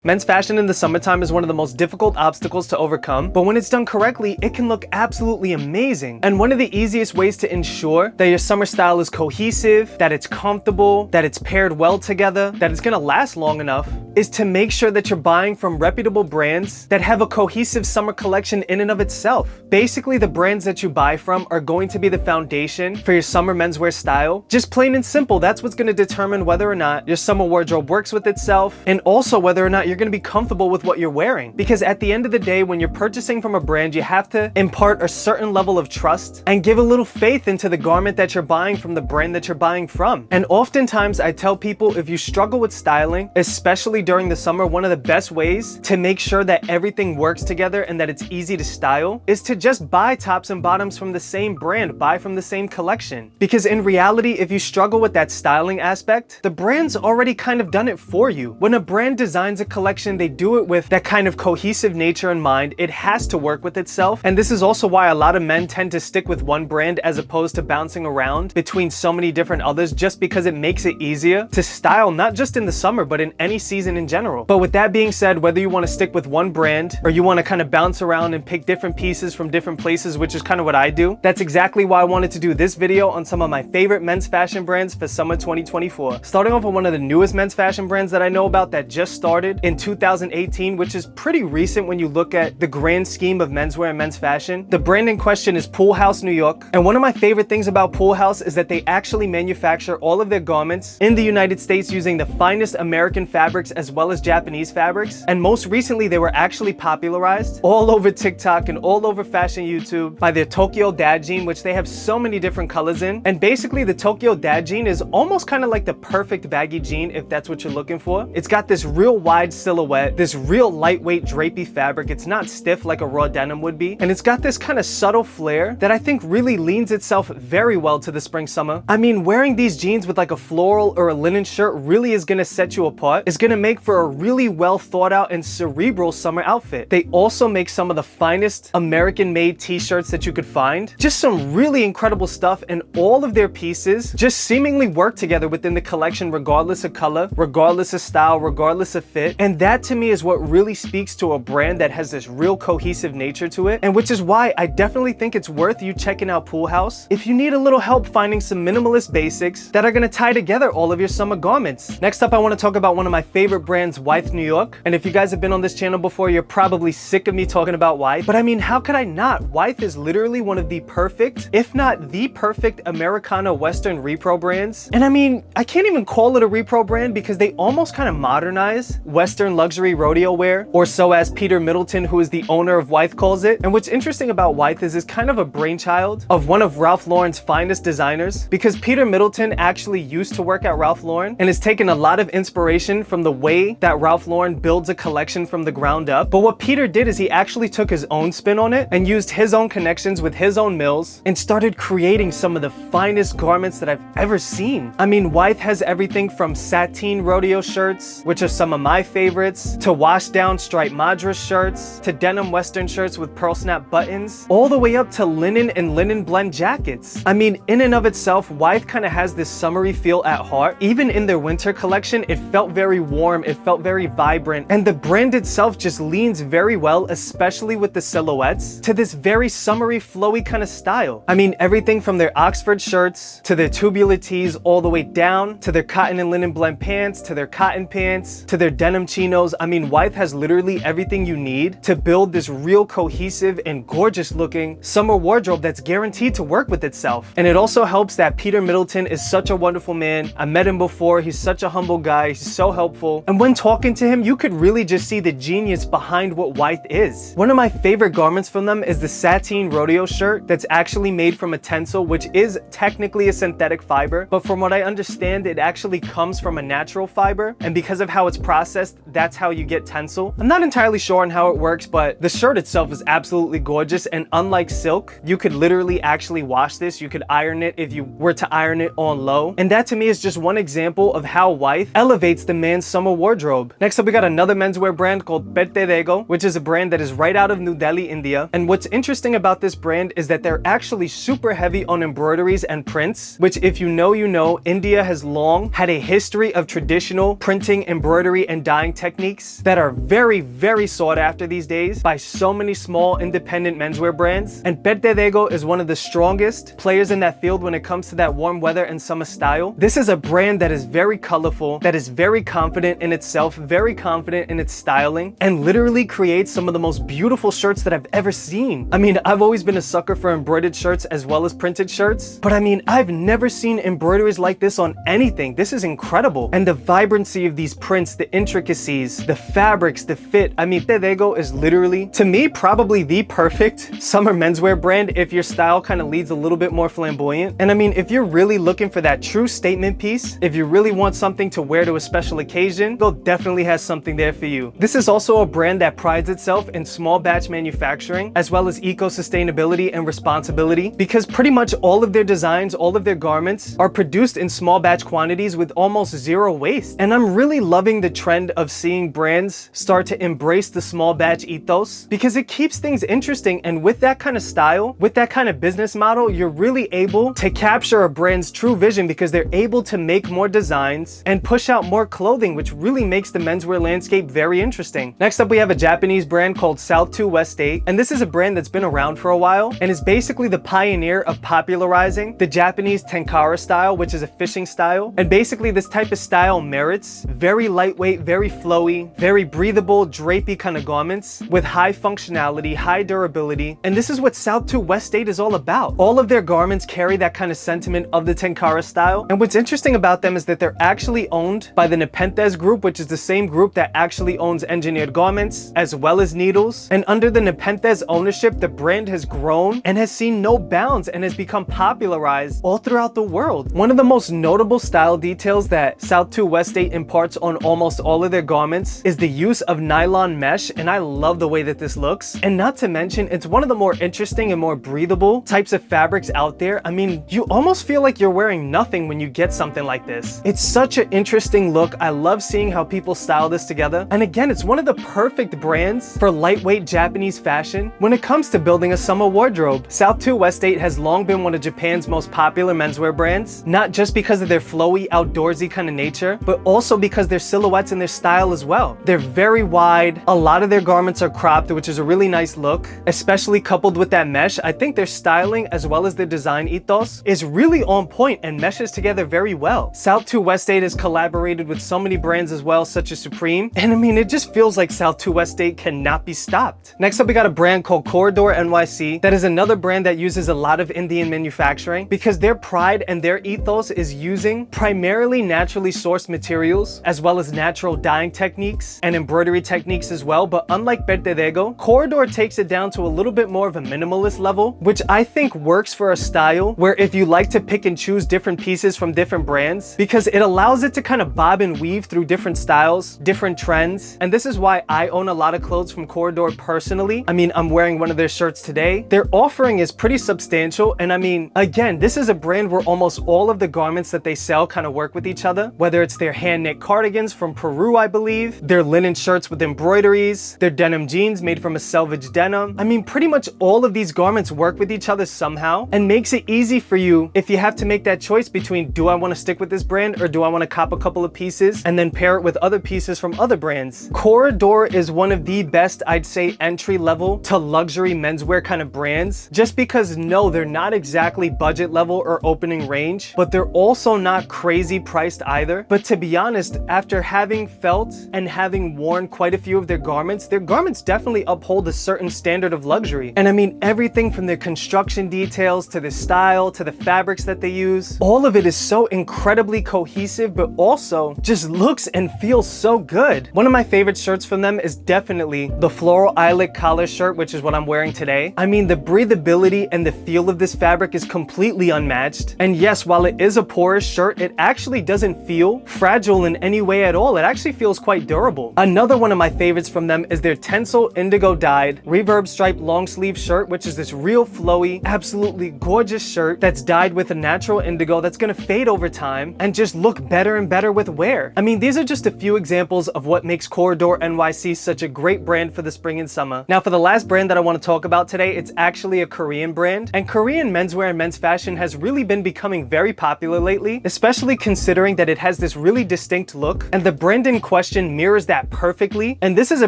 Men's fashion in the summertime is one of the most difficult obstacles to overcome, but when it's done correctly, it can look absolutely amazing. And one of the easiest ways to ensure that your summer style is cohesive, that it's comfortable, that it's paired well together, that it's gonna last long enough, is to make sure that you're buying from reputable brands that have a cohesive summer collection in and of itself. Basically, the brands that you buy from are going to be the foundation for your summer menswear style. Just plain and simple, that's what's gonna determine whether or not your summer wardrobe works with itself, and also whether or not you're gonna be comfortable with what you're wearing. Because at the end of the day, when you're purchasing from a brand, you have to impart a certain level of trust and give a little faith into the garment that you're buying from the brand that you're buying from. And oftentimes I tell people, if you struggle with styling, especially during the summer, one of the best ways to make sure that everything works together and that it's easy to style is to just buy tops and bottoms from the same brand, buy from the same collection. Because in reality, if you struggle with that styling aspect, the brand's already kind of done it for you. When a brand designs a collection, they do it with that kind of cohesive nature in mind. It has to work with itself. And this is also why a lot of men tend to stick with one brand as opposed to bouncing around between so many different others, just because it makes it easier to style, not just in the summer, but in any season in general. But with that being said, whether you want to stick with one brand or you want to kind of bounce around and pick different pieces from different places, which is kind of what I do, that's exactly why I wanted to do this video on some of my favorite men's fashion brands for summer 2024. Starting off with one of the newest men's fashion brands that I know about that just started in 2018, which is pretty recent when you look at the grand scheme of menswear and men's fashion. The brand in question is Pool House New York. And one of my favorite things about Pool House is that they actually manufacture all of their garments in the United States using the finest American fabrics as well as Japanese fabrics. And most recently, they were actually popularized all over TikTok and all over fashion YouTube by their Tokyo Dad jean, which they have so many different colors in. And basically, the Tokyo Dad jean is almost kind of like the perfect baggy jean if that's what you're looking for. It's got this real wide silhouette, this real lightweight drapey fabric. It's not stiff like a raw denim would be. And it's got this kind of subtle flare that I think really leans itself very well to the spring summer. I mean, wearing these jeans with like a floral or a linen shirt really is gonna set you apart. It's gonna make for a really well thought out and cerebral summer outfit. They also make some of the finest American made t-shirts that you could find. Just some really incredible stuff, and all of their pieces just seemingly work together within the collection regardless of color, regardless of style, regardless of fit. And that to me is what really speaks to a brand that has this real cohesive nature to it, and which is why I definitely think it's worth you checking out Pool House if you need a little help finding some minimalist basics that are gonna tie together all of your summer garments. Next up, I want to talk about one of my favorite brands, Wythe New York. And if you guys have been on this channel before, you're probably sick of me talking about Wythe, but I mean, how could I not? Wythe is literally one of the perfect, if not the perfect, Americana Western repro brands. And I mean, I can't even call it a repro brand because they almost kind of modernize Western luxury rodeo wear, or so as Peter Middleton, who is the owner of Wythe, calls it. And what's interesting about Wythe is it's kind of a brainchild of one of Ralph Lauren's finest designers, because Peter Middleton actually used to work at Ralph Lauren and has taken a lot of inspiration from the way that Ralph Lauren builds a collection from the ground up. But what Peter did is he actually took his own spin on it and used his own connections with his own mills and started creating some of the finest garments that I've ever seen. I mean, Wythe has everything from sateen rodeo shirts, which are some of my favorites, to wash down striped madras shirts, to denim Western shirts with pearl snap buttons, all the way up to linen and linen blend jackets. I mean, in and of itself, Wythe kind of has this summery feel at heart. Even in their winter collection, it felt very warm, it felt very vibrant, and the brand itself just leans very well, especially with the silhouettes, to this very summery, flowy kind of style. I mean, everything from their Oxford shirts, to their tubular tees, all the way down, to their cotton and linen blend pants, to their cotton pants, to their denim chinos. I mean, Wythe has literally everything you need to build this real cohesive and gorgeous looking summer wardrobe that's guaranteed to work with itself. And it also helps that Peter Middleton is such a wonderful man. I met him before. He's such a humble guy. He's so helpful. And when talking to him, you could really just see the genius behind what Wythe is. One of my favorite garments from them is the sateen rodeo shirt that's actually made from a tencel, which is technically a synthetic fiber, but from what I understand, it actually comes from a natural fiber, and because of how it's processed, that's how you get tencel. I'm not entirely sure on how it works, but the shirt itself is absolutely gorgeous, and unlike silk, you could literally actually wash this. You could iron it if you were to iron it on low, and that to me is just one example of how Wythe elevates the man's summer wardrobe. Next up, we got another menswear brand called Perte D'ego, which is a brand that is right out of New Delhi, India. And what's interesting about this brand is that they're actually super heavy on embroideries and prints, which if you know, India has long had a history of traditional printing, embroidery, and dyeing dyeing techniques that are very sought after these days by so many small independent menswear brands. And Perte D'ego is one of the strongest players in that field when it comes to that warm weather and summer style. This is a brand that is very colorful, that is very confident in itself, very confident in its styling, and literally creates some of the most beautiful shirts that I've ever seen. I mean, I've always been a sucker for embroidered shirts as well as printed shirts, but I mean, I've never seen embroideries like this on anything. This is incredible. And the vibrancy of these prints, the intricacies, the fabrics, the fit. I mean, Perte D'ego is literally, to me, probably the perfect summer menswear brand if your style kind of leads a little bit more flamboyant. And I mean, if you're really looking for that true statement piece, if you really want something to wear to a special occasion, Go definitely has something there for you. This is also a brand that prides itself in small batch manufacturing, as well as eco-sustainability and responsibility, because pretty much all of their designs, all of their garments are produced in small batch quantities with almost zero waste. And I'm really loving the trend of seeing brands start to embrace the small batch ethos, because it keeps things interesting. And with that kind of style, with that kind of business model, you're really able to capture a brand's true vision, because they're able to make more designs and push out more clothing, which really makes the menswear landscape very interesting. Next up, we have a Japanese brand called South2 West8, and this is a brand that's been around for a while and is basically the pioneer of popularizing the Japanese tenkara style, which is a fishing style. And basically this type of style merits very lightweight, very flowy, very breathable, drapey kind of garments with high functionality, high durability. And this is what South2 West8 is all about. All of their garments carry that kind of sentiment of the tenkara style. And what's interesting about them is that they're actually owned by the Nepenthes group, which is the same group that actually owns Engineered Garments as well as Needles. And under the Nepenthes ownership, the brand has grown and has seen no bounds and has become popularized all throughout the world. One of the most notable style details that South2 West8 imparts on almost all of their garments is the use of nylon mesh, and I love the way that this looks. And not to mention, it's one of the more interesting and more breathable types of fabrics out there. I mean, you almost feel like you're wearing nothing when you get something like this. It's such an interesting look. I love seeing how people style this together. And again, it's one of the perfect brands for lightweight Japanese fashion when it comes to building a summer wardrobe. South2 West8 has long been one of Japan's most popular menswear brands, not just because of their flowy, outdoorsy kind of nature, but also because their silhouettes and their style as well. They're very wide. A lot of their garments are cropped, which is a really nice look, especially coupled with that mesh. I think their styling as well as their design ethos is really on point and meshes together very well. South2 West8 has collaborated with so many brands as well, such as Supreme, and I mean, it just feels like South2 West8 cannot be stopped. Next up, we got a brand called Corridor NYC. That is another brand that uses a lot of Indian manufacturing, because their pride and their ethos is using primarily naturally sourced materials, as well as natural dyeing techniques and embroidery techniques as well. But unlike Perte D'ego, Corridor takes it down to a little bit more of a minimalist level, which I think works for a style where if you like to pick and choose different pieces from different brands, because it allows it to kind of bob and weave through different styles, different trends. And this is why I own a lot of clothes from Corridor personally. I mean, I'm wearing one of their shirts today. Their offering is pretty substantial. And I mean, again, this is a brand where almost all of the garments that they sell kind of work with each other, whether it's their hand knit cardigans from Peru, I believe, their linen shirts with embroideries, their denim jeans made from a selvage denim. I mean, pretty much all of these garments work with each other somehow, and makes it easy for you if you have to make that choice between, do I want to stick with this brand or do I want to cop a couple of pieces and then pair it with other pieces from other brands? Corridor is one of the best, I'd say, entry level to luxury menswear kind of brands, just because no, they're not exactly budget level or opening range, but they're also not crazy priced either. But to be honest, after having felt and having worn quite a few of their garments definitely uphold a certain standard of luxury. And I mean, everything from their construction details to the style to the fabrics that they use, all of it is so incredibly cohesive, but also just looks and feels so good. One of my favorite shirts from them is definitely the floral eyelet collar shirt, which is what I'm wearing today. I mean, the breathability and the feel of this fabric is completely unmatched. And yes, while it is a porous shirt, it actually doesn't feel fragile in any way at all. It actually feels quite durable. Another one of my favorites from them is their Tencel indigo dyed reverb striped long sleeve shirt, which is this real flowy, absolutely gorgeous shirt that's dyed with a natural indigo that's gonna fade over time and just look better and better with wear. I mean, these are just a few examples of what makes Corridor NYC such a great brand for the spring and summer. Now, for the last brand that I want to talk about today, it's actually a Korean brand, and Korean menswear and men's fashion has really been becoming very popular lately, especially considering that it has this really distinct look. And the brand in question question mirrors that perfectly. And this is a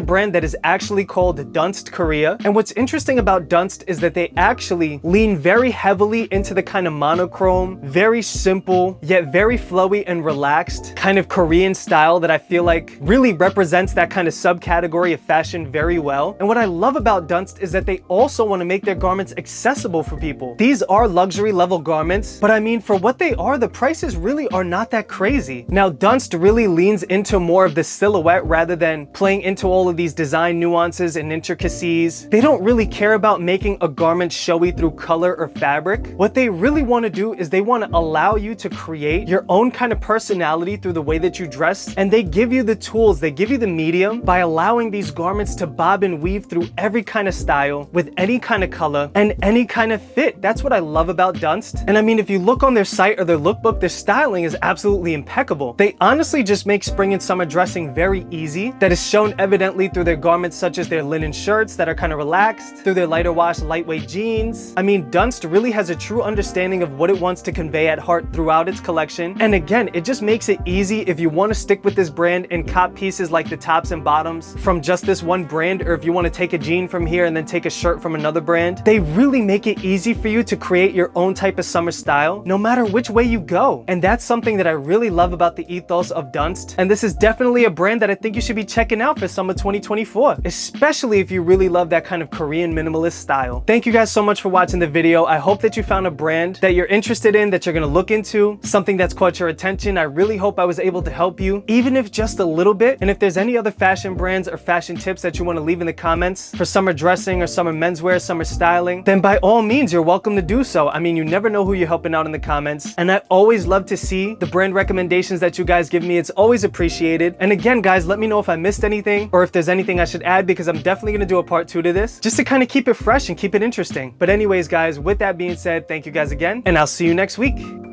brand that is actually called Dunst Korea. And what's interesting about Dunst is that they actually lean very heavily into the kind of monochrome, very simple, yet very flowy and relaxed kind of Korean style that I feel like really represents that kind of subcategory of fashion very well. And what I love about Dunst is that they also want to make their garments accessible for people. These are luxury level garments, but I mean, for what they are, the prices really are not that crazy. Now, Dunst really leans into more of the silhouette rather than playing into all of these design nuances and intricacies. They don't really care about making a garment showy through color or fabric. What they really want to do is they want to allow you to create your own kind of personality through the way that you dress, and they give you the tools, they give you the medium by allowing these garments to bob and weave through every kind of style with any kind of color and any kind of fit. That's what I love about Dunst. And I mean, if you look on their site or their lookbook, their styling is absolutely impeccable. They honestly just make spring and summer dressing very easy. That is shown evidently through their garments such as their linen shirts that are kind of relaxed, through their lighter wash, lightweight jeans. I mean, Dunst really has a true understanding of what it wants to convey at heart throughout its collection. And again, it just makes it easy if you want to stick with this brand and cop pieces like the tops and bottoms from just this one brand, or if you want to take a jean from here and then take a shirt from another brand. They really make it easy for you to create your own type of summer style, no matter which way you go. And that's something that I really love about the ethos of Dunst. And this is definitely a brand that I think you should be checking out for summer 2024, especially if you really love that kind of Korean minimalist style. Thank you guys so much for watching the video. I hope that you found a brand that you're interested in, that you're gonna look into, something that's caught your attention. I really hope I was able to help you, even if just a little bit. And if there's any other fashion brands or fashion tips that you want to leave in the comments for summer dressing or summer menswear, summer styling, then by all means, you're welcome to do so. I mean, you never know who you're helping out in the comments. And I always love to see the brand recommendations that you guys give me. It's always appreciated. And again, guys, let me know if I missed anything or if there's anything I should add, because I'm definitely going to do a part 2 to this, just to kind of keep it fresh and keep it interesting. But anyways, guys, with that being said, thank you guys again, and I'll see you next week.